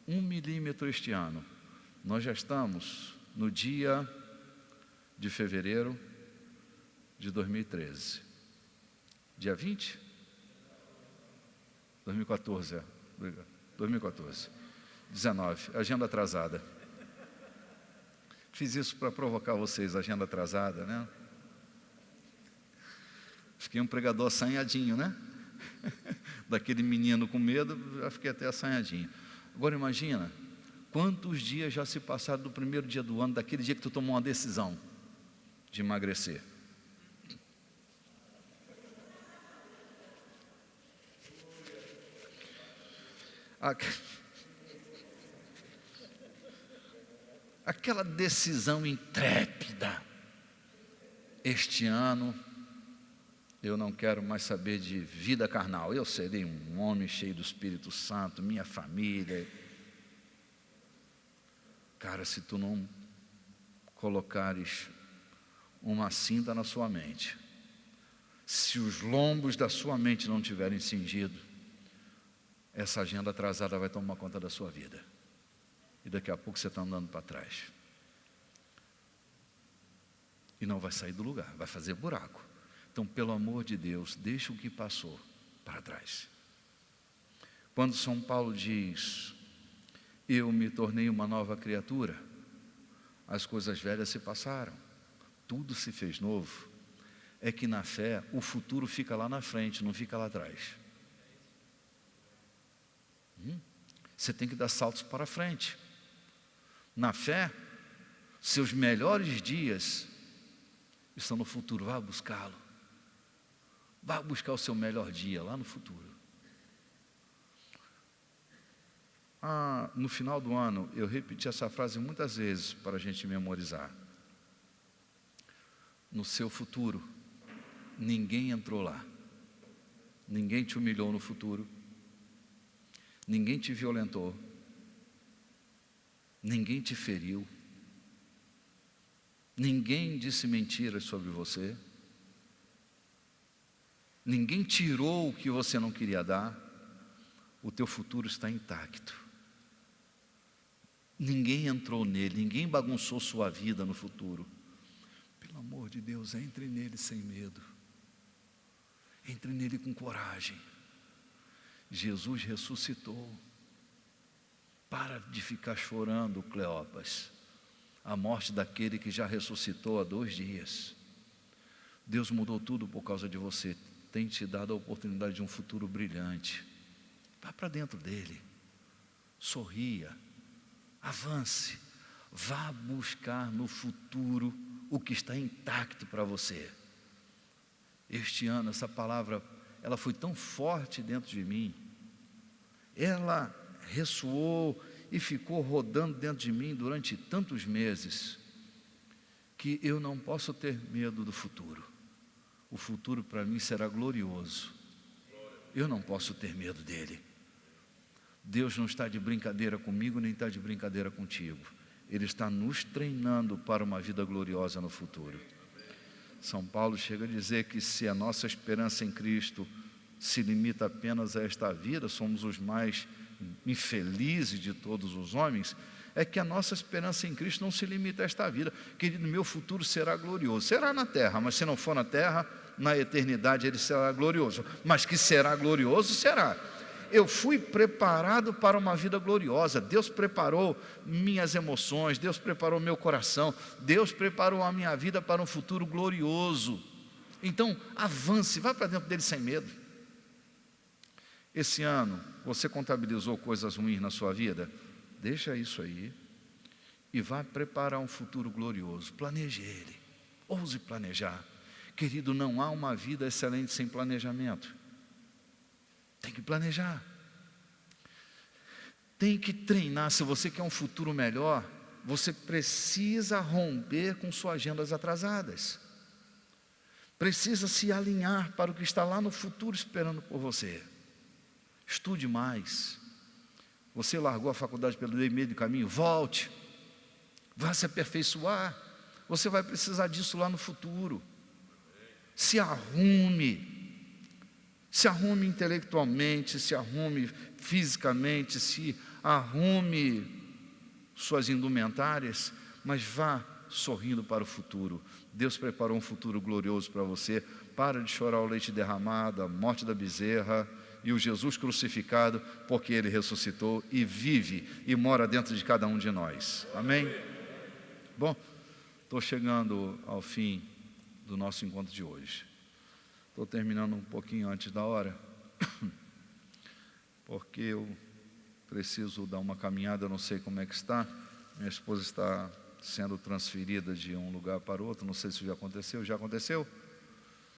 1 milímetro este ano. Nós já estamos no dia de fevereiro de 2013. Dia 20? 2014, 2014. 19, agenda atrasada. Fiz isso para provocar vocês, agenda atrasada, né? Fiquei um pregador assanhadinho, né? daquele menino com medo, já fiquei até assanhadinho. Agora imagina, quantos dias já se passaram do primeiro dia do ano, daquele dia que tu tomou uma decisão de emagrecer? Aquela decisão intrépida. Este ano eu não quero mais saber de vida carnal, eu serei um homem cheio do Espírito Santo, minha família. Cara, se tu não colocares uma cinta na sua mente, se os lombos da sua mente não tiverem cingido, essa agenda atrasada vai tomar conta da sua vida. E daqui a pouco você está andando para trás. E não vai sair do lugar, vai fazer buraco. Então, pelo amor de Deus, deixa o que passou para trás. Quando São Paulo diz, eu me tornei uma nova criatura, as coisas velhas se passaram, tudo se fez novo. É que na fé, o futuro fica lá na frente, não fica lá atrás. Você tem que dar saltos para frente. Na fé, seus melhores dias estão no futuro, vá buscá-lo. Vá buscar o seu melhor dia lá no futuro. No final do ano, eu repeti essa frase muitas vezes para a gente memorizar. No seu futuro, ninguém entrou lá. Ninguém te humilhou no futuro. Ninguém te violentou. Ninguém te feriu. Ninguém disse mentiras sobre você. Ninguém tirou o que você não queria dar. O teu futuro está intacto. Ninguém entrou nele, ninguém bagunçou sua vida no futuro. Pelo amor de Deus, entre nele sem medo. Entre nele com coragem. Jesus ressuscitou. Para de ficar chorando, Cleopas, a morte daquele que já ressuscitou há 2 dias. Deus mudou tudo por causa de você. Tem te dado a oportunidade de um futuro brilhante. Vá para dentro dele. Sorria. Avance. Vá buscar no futuro o que está intacto para você. Este ano, essa palavra, ela foi tão forte dentro de mim. Ela ressoou e ficou rodando dentro de mim durante tantos meses, que eu não posso ter medo do futuro. O futuro para mim será glorioso. Eu não posso ter medo dele. Deus não está de brincadeira comigo, nem está de brincadeira contigo. Ele está nos treinando para uma vida gloriosa no futuro. São Paulo chega a dizer que se a nossa esperança em Cristo se limita apenas a esta vida, somos os mais infelizes de todos os homens. É que a nossa esperança em Cristo não se limita a esta vida. Querido, meu futuro será glorioso. Será na terra, mas se não for na terra, na eternidade ele será glorioso. Mas que será glorioso, será. Eu fui preparado para uma vida gloriosa. Deus preparou minhas emoções, Deus preparou meu coração, Deus preparou a minha vida para um futuro glorioso. Então, avance, vá para dentro dele sem medo. Esse ano, você contabilizou coisas ruins na sua vida? Deixa isso aí e vá preparar um futuro glorioso. Planeje ele, ouse planejar. Querido, não há uma vida excelente sem planejamento. Tem que planejar. Tem que treinar. Se você quer um futuro melhor, você precisa romper com suas agendas atrasadas. Precisa se alinhar para o que está lá no futuro esperando por você. Estude mais. Você largou a faculdade pelo meio do caminho? Volte. Vá se aperfeiçoar. Você vai precisar disso lá no futuro. Se arrume. Se arrume intelectualmente, se arrume fisicamente, se arrume suas indumentárias, mas vá sorrindo para o futuro. Deus preparou um futuro glorioso para você. Para de chorar o leite derramado, a morte da bezerra e o Jesus crucificado, porque Ele ressuscitou e vive e mora dentro de cada um de nós. Amém? Bom, estou chegando ao fim do nosso encontro de hoje. Estou terminando um pouquinho antes da hora. porque eu preciso dar uma caminhada, eu não sei como é que está. Minha esposa está sendo transferida de um lugar para outro, não sei se já aconteceu. Já aconteceu?